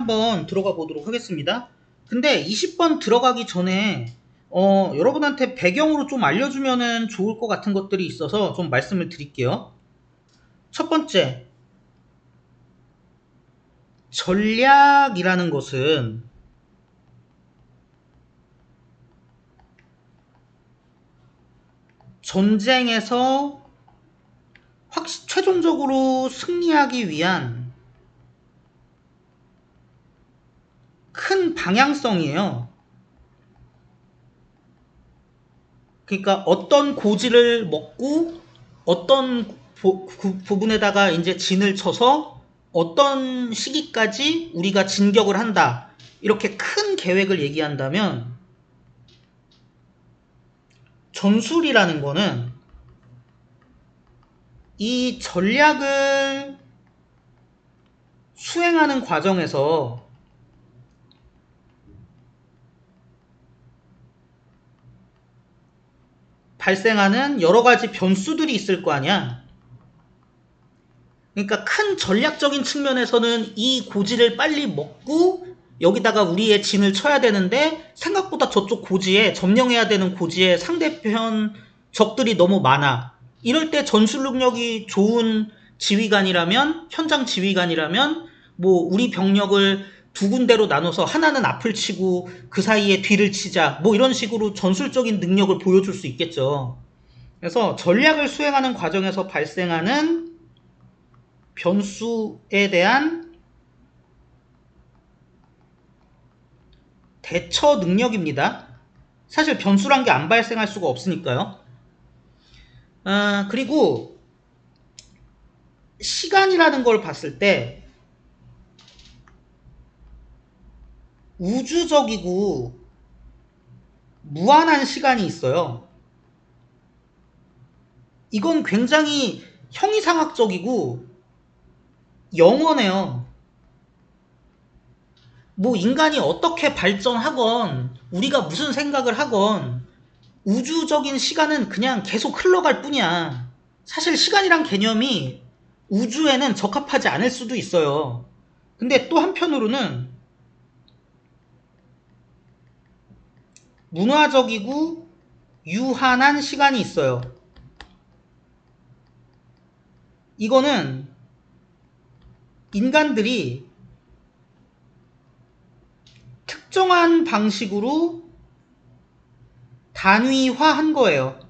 한번 들어가 보도록 하겠습니다. 근데 20번 들어가기 전에 여러분한테 배경으로 좀 알려주면 좋을 것 같은 것들이 있어서 좀 말씀을 드릴게요. 첫 번째, 전략이라는 것은 전쟁에서 최종적으로 승리하기 위한 큰 방향성이에요. 그러니까 어떤 고지를 먹고 어떤 부분에다가 이제 진을 쳐서 어떤 시기까지 우리가 진격을 한다. 이렇게 큰 계획을 얘기한다면 전술이라는 거는 이 전략을 수행하는 과정에서 발생하는 여러 가지 변수들이 있을 거 아니야. 그러니까 큰 전략적인 측면에서는 이 고지를 빨리 먹고 여기다가 우리의 진을 쳐야 되는데 생각보다 저쪽 고지에 점령해야 되는 고지에 상대편 적들이 너무 많아. 이럴 때 전술 능력이 좋은 지휘관이라면 현장 지휘관이라면 뭐 우리 병력을 두 군데로 나눠서 하나는 앞을 치고 그 사이에 뒤를 치자 뭐 이런 식으로 전술적인 능력을 보여줄 수 있겠죠. 그래서 전략을 수행하는 과정에서 발생하는 변수에 대한 대처 능력입니다. 사실 변수란 게 안 발생할 수가 없으니까요. 그리고 시간이라는 걸 봤을 때 우주적이고 무한한 시간이 있어요. 이건 굉장히 형이상학적이고 영원해요. 뭐 인간이 어떻게 발전하건 우리가 무슨 생각을 하건 우주적인 시간은 그냥 계속 흘러갈 뿐이야. 사실 시간이란 개념이 우주에는 적합하지 않을 수도 있어요. 근데 또 한편으로는 문화적이고 유한한 시간이 있어요. 이거는 인간들이 특정한 방식으로 단위화한 거예요.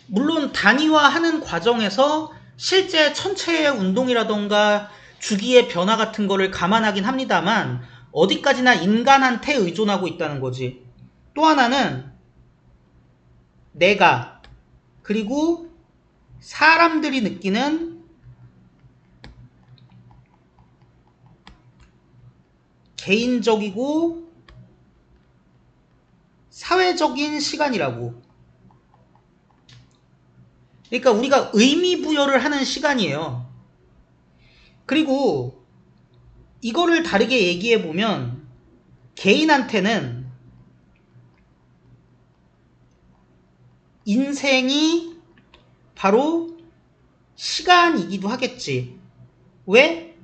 물론 단위화하는 과정에서 실제 천체의 운동이라던가 주기의 변화 같은 거를 감안하긴 합니다만 어디까지나 인간한테 의존하고 있다는 거지. 또 하나는 내가 그리고 사람들이 느끼는 개인적이고 사회적인 시간이라고. 그러니까 우리가 의미 부여를 하는 시간이에요. 그리고 이거를 다르게 얘기해 보면 개인한테는 인생이 바로 시간이기도 하겠지. 왜?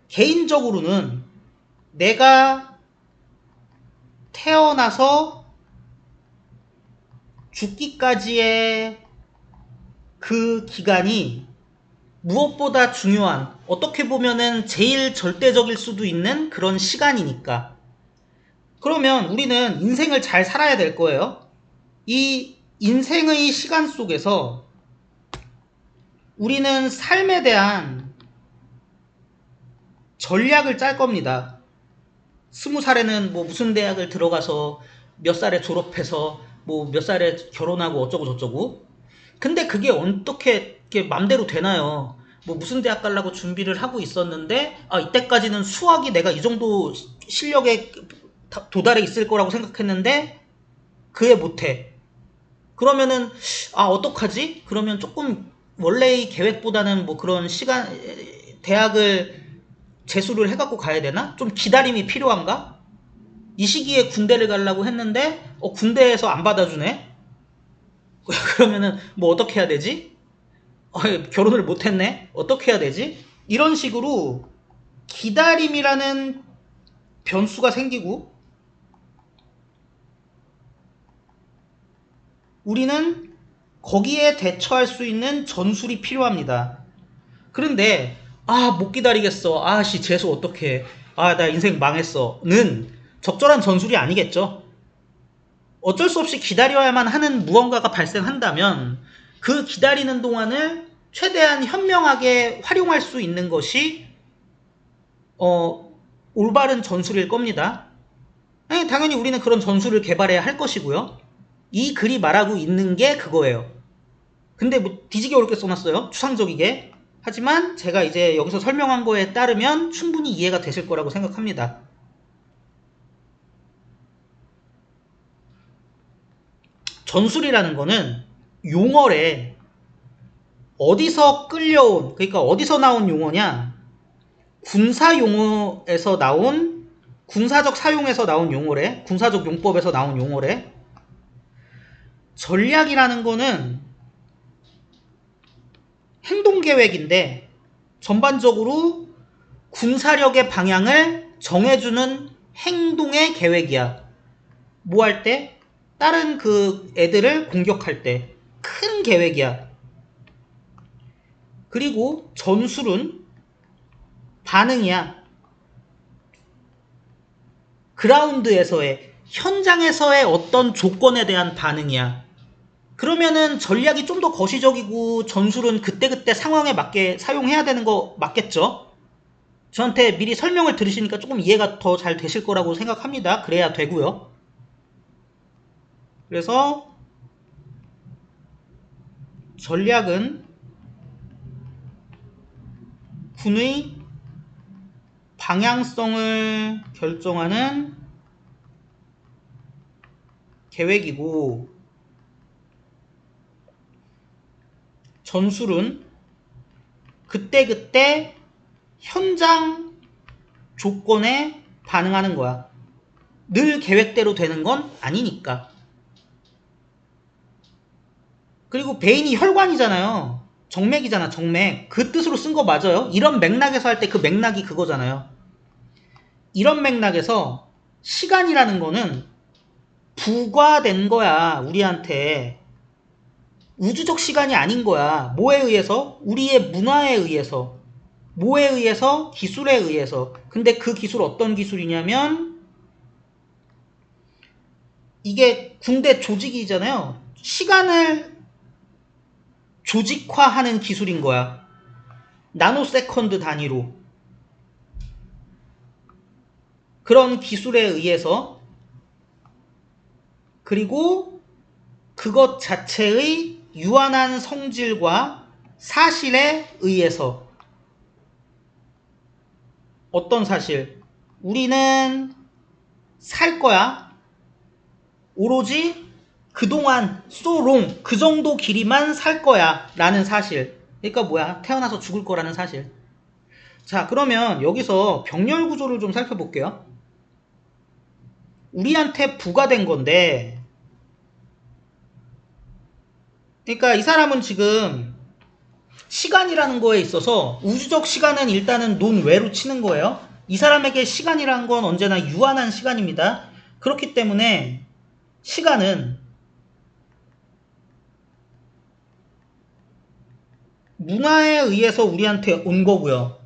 개인적으로는 내가 태어나서 죽기까지의 그 기간이 무엇보다 중요한, 어떻게 보면은 제일 절대적일 수도 있는 그런 시간이니까. 그러면 우리는 인생을 잘 살아야 될 거예요. 이 인생의 시간 속에서 우리는 삶에 대한 전략을 짤 겁니다. 20살에는 뭐 무슨 대학을 들어가서 몇 살에 졸업해서 뭐 몇 살에 결혼하고 어쩌고 저쩌고. 근데 그게 어떻게 맘대로 되나요? 뭐 무슨 대학 가려고 준비를 하고 있었는데 이때까지는 수학이 내가 이 정도 실력에 도달해 있을 거라고 생각했는데 그에 못해. 그러면은 어떡하지? 그러면 조금 원래의 계획보다는 뭐 그런 시간 대학을 재수를 해갖고 가야 되나? 좀 기다림이 필요한가? 이 시기에 군대를 가려고 했는데 군대에서 안 받아주네? 그러면은 뭐 어떻게 해야 되지? 결혼을 못했네? 어떻게 해야 되지? 이런 식으로 기다림이라는 변수가 생기고 우리는 거기에 대처할 수 있는 전술이 필요합니다. 그런데 못 기다리겠어. 아씨 재수 어떡해. 나 인생 망했어.는 적절한 전술이 아니겠죠. 어쩔 수 없이 기다려야만 하는 무언가가 발생한다면 그 기다리는 동안을 최대한 현명하게 활용할 수 있는 것이 올바른 전술일 겁니다. 당연히 우리는 그런 전술을 개발해야 할 것이고요. 이 글이 말하고 있는 게 그거예요. 근데 뭐 뒤지게 어렵게 써놨어요. 추상적이게. 하지만 제가 이제 여기서 설명한 거에 따르면 충분히 이해가 되실 거라고 생각합니다. 전술이라는 거는 용어래 어디서 끌려온, 그러니까 어디서 나온 용어냐, 군사 용어에서 나온, 군사적 사용에서 나온 용어래. 군사적 용법에서 나온 용어래. 전략이라는 거는 행동계획인데 전반적으로 군사력의 방향을 정해주는 행동의 계획이야. 뭐 할 때? 다른 그 애들을 공격할 때 큰 계획이야. 그리고 전술은 반응이야. 그라운드에서의, 현장에서의 어떤 조건에 대한 반응이야. 그러면은 전략이 좀 더 거시적이고 전술은 그때그때 상황에 맞게 사용해야 되는 거 맞겠죠? 저한테 미리 설명을 들으시니까 조금 이해가 더 잘 되실 거라고 생각합니다. 그래야 되고요. 그래서 전략은 군의 방향성을 결정하는 계획이고 전술은 그때그때 현장 조건에 반응하는 거야. 늘 계획대로 되는 건 아니니까. 그리고 베인이 혈관이잖아요. 정맥이잖아, 정맥. 그 뜻으로 쓴 거 맞아요. 이런 맥락에서 할 때 그 맥락이 그거잖아요. 이런 맥락에서 시간이라는 거는 부과된 거야, 우리한테. 우주적 시간이 아닌 거야. 뭐에 의해서? 우리의 문화에 의해서. 뭐에 의해서? 기술에 의해서. 근데 그 기술 어떤 기술이냐면 이게 군대 조직이잖아요. 시간을 조직화하는 기술인 거야. 나노세컨드 단위로. 그런 기술에 의해서 그리고 그것 자체의 유한한 성질과 사실에 의해서 어떤 사실? 우리는 살 거야. 오로지 그동안 so long 그 정도 길이만 살 거야 라는 사실. 그러니까 뭐야? 태어나서 죽을 거라는 사실. 자, 그러면 여기서 병렬 구조를 좀 살펴볼게요. 우리한테 부과된 건데 그러니까 이 사람은 지금 시간이라는 거에 있어서 우주적 시간은 일단은 논외로 치는 거예요. 이 사람에게 시간이란 건 언제나 유한한 시간입니다. 그렇기 때문에 시간은 문화에 의해서 우리한테 온 거고요.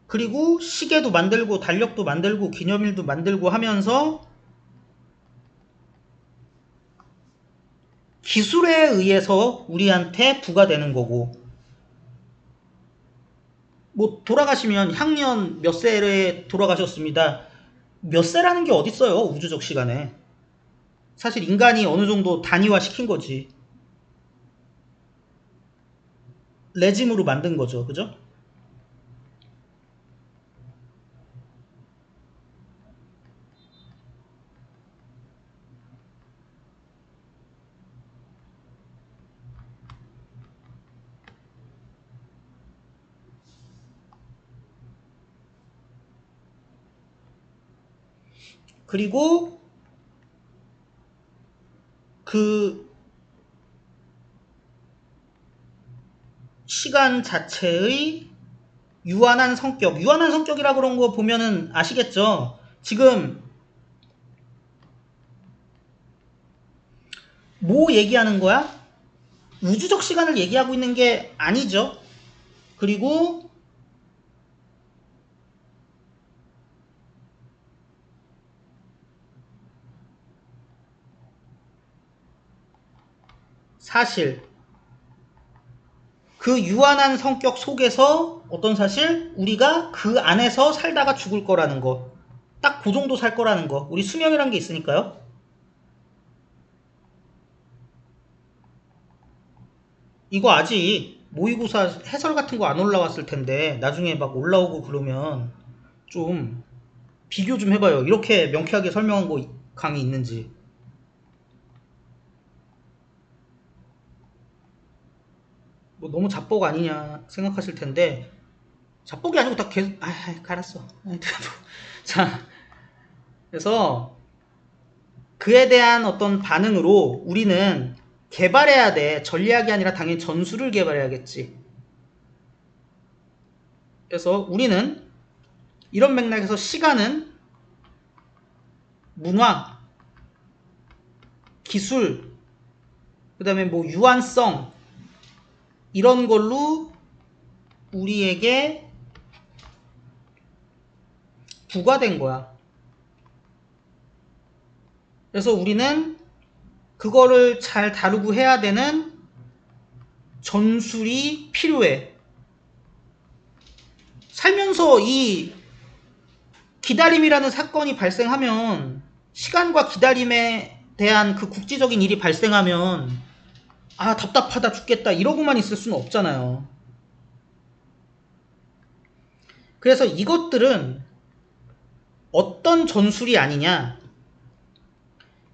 그리고 시계도 만들고 달력도 만들고 기념일도 만들고 하면서 기술에 의해서 우리한테 부과되는 거고 뭐 돌아가시면 향년 몇 세에 돌아가셨습니다. 몇 세라는 게 어딨어요, 우주적 시간에. 사실 인간이 어느 정도 단위화 시킨 거지. 레짐으로 만든 거죠. 그죠? 그리고 그 시간 자체의 유한한 성격. 유한한 성격이라 그런 거 보면은 아시겠죠? 지금 뭐 얘기하는 거야? 우주적 시간을 얘기하고 있는 게 아니죠. 그리고 사실 그 유한한 성격 속에서 어떤 사실? 우리가 그 안에서 살다가 죽을 거라는 거. 딱 그 정도 살 거라는 거. 우리 수명이란 게 있으니까요. 이거 아직 모의고사 해설 같은 거 안 올라왔을 텐데 나중에 막 올라오고 그러면 좀 비교 좀 해봐요. 이렇게 명쾌하게 설명한 거 강의 있는지. 뭐 너무 잡복 아니냐 생각하실 텐데 잡복이 아니고 다 계속 갈았어. 자, 그래서 그에 대한 어떤 반응으로 우리는 개발해야 돼. 전략이 아니라 당연히 전술을 개발해야겠지. 그래서 우리는 이런 맥락에서 시간은 문화, 기술, 그 다음에 뭐 유한성 이런 걸로 우리에게 부과된 거야. 그래서 우리는 그거를 잘 다루고 해야 되는 전술이 필요해. 살면서 이 기다림이라는 사건이 발생하면 시간과 기다림에 대한 그 국지적인 일이 발생하면 답답하다 죽겠다 이러고만 있을 수는 없잖아요. 그래서 이것들은 어떤 전술이 아니냐,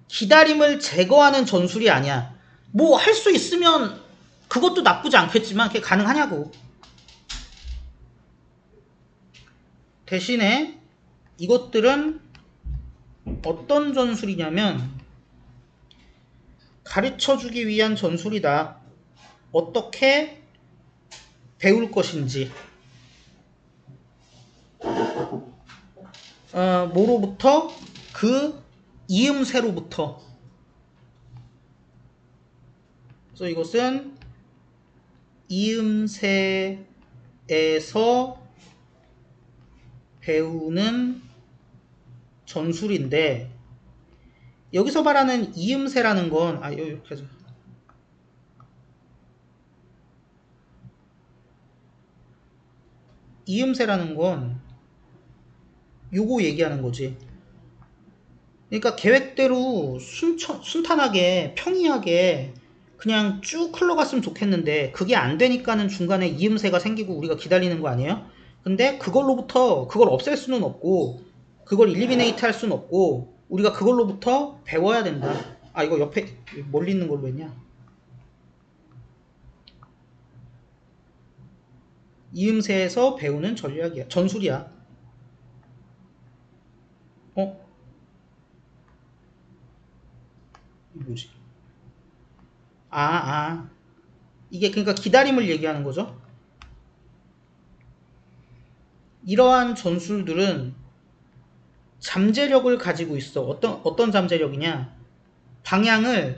기다림을 제거하는 전술이 아니야. 뭐 할 수 있으면 그것도 나쁘지 않겠지만 그게 가능하냐고. 대신에 이것들은 어떤 전술이냐면 가르쳐주기 위한 전술이다. 어떻게 배울 것인지, 뭐로부터? 그 이음새로부터. 그래서 이것은 이음새에서 배우는 전술인데, 여기서 말하는 이음새라는 건 이렇게 해서 이음새라는 건 요거 얘기하는 거지. 그러니까 계획대로 순탄하게 평이하게 그냥 쭉 흘러갔으면 좋겠는데 그게 안 되니까는 중간에 이음새가 생기고 우리가 기다리는 거 아니에요? 근데 그걸로부터 그걸 없앨 수는 없고 그걸 일리미네이트 할 수는 없고 우리가 그걸로부터 배워야 된다. 이거 옆에 멀리 있는 걸로 했냐? 이음새에서 배우는 전략이야. 전술이야. 이게 뭐지? 이게 그러니까 기다림을 얘기하는 거죠. 이러한 전술들은 잠재력을 가지고 있어. 어떤 잠재력이냐?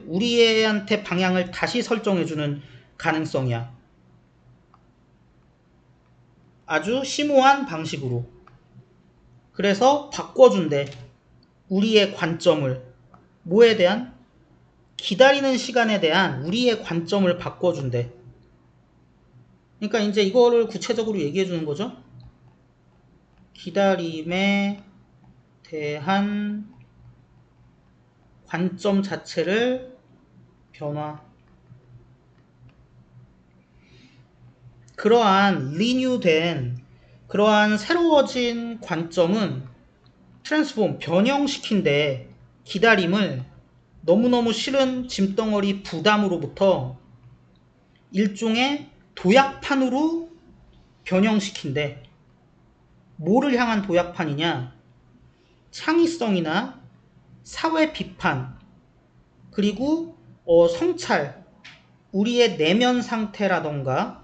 우리한테 방향을 다시 설정해주는 가능성이야. 아주 심오한 방식으로. 그래서 바꿔준대. 우리의 관점을. 뭐에 대한? 기다리는 시간에 대한 우리의 관점을 바꿔준대. 그러니까 이제 이거를 구체적으로 얘기해주는 거죠. 기다림에 대한 관점 자체를 그러한 새로워진 관점은 변형시킨대. 기다림을 너무너무 싫은 짐덩어리 부담으로부터 일종의 도약판으로 변형시킨대. 뭐를 향한 도약판이냐? 창의성이나 사회 비판, 그리고 성찰, 우리의 내면 상태라던가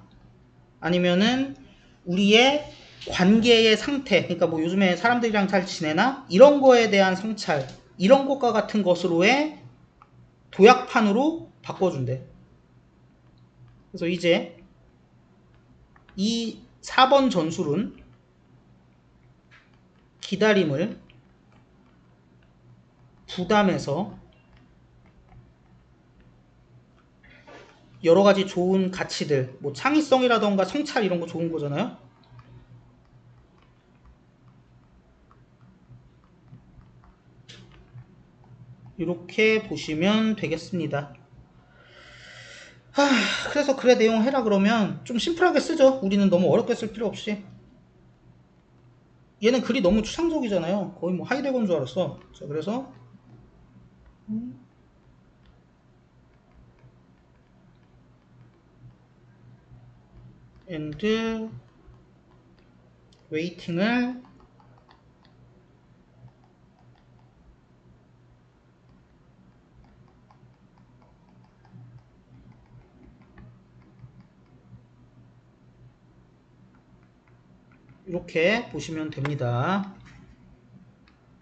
아니면은 우리의 관계의 상태, 그러니까 뭐 요즘에 사람들이랑 잘 지내나? 이런 거에 대한 성찰, 이런 것과 같은 것으로의 도약판으로 바꿔준대. 그래서 이제 이 4번 전술은 기다림을 부담해서 여러 가지 좋은 가치들, 뭐 창의성이라던가 성찰 이런 거 좋은 거잖아요. 이렇게 보시면 되겠습니다. 그래서 글의 내용 해라 그러면 좀 심플하게 쓰죠. 우리는 너무 어렵게 쓸 필요 없이. 얘는 글이 너무 추상적이잖아요. 거의 뭐 하이데거인 줄 알았어. 자, 그래서 and 웨이팅을 이렇게 보시면 됩니다.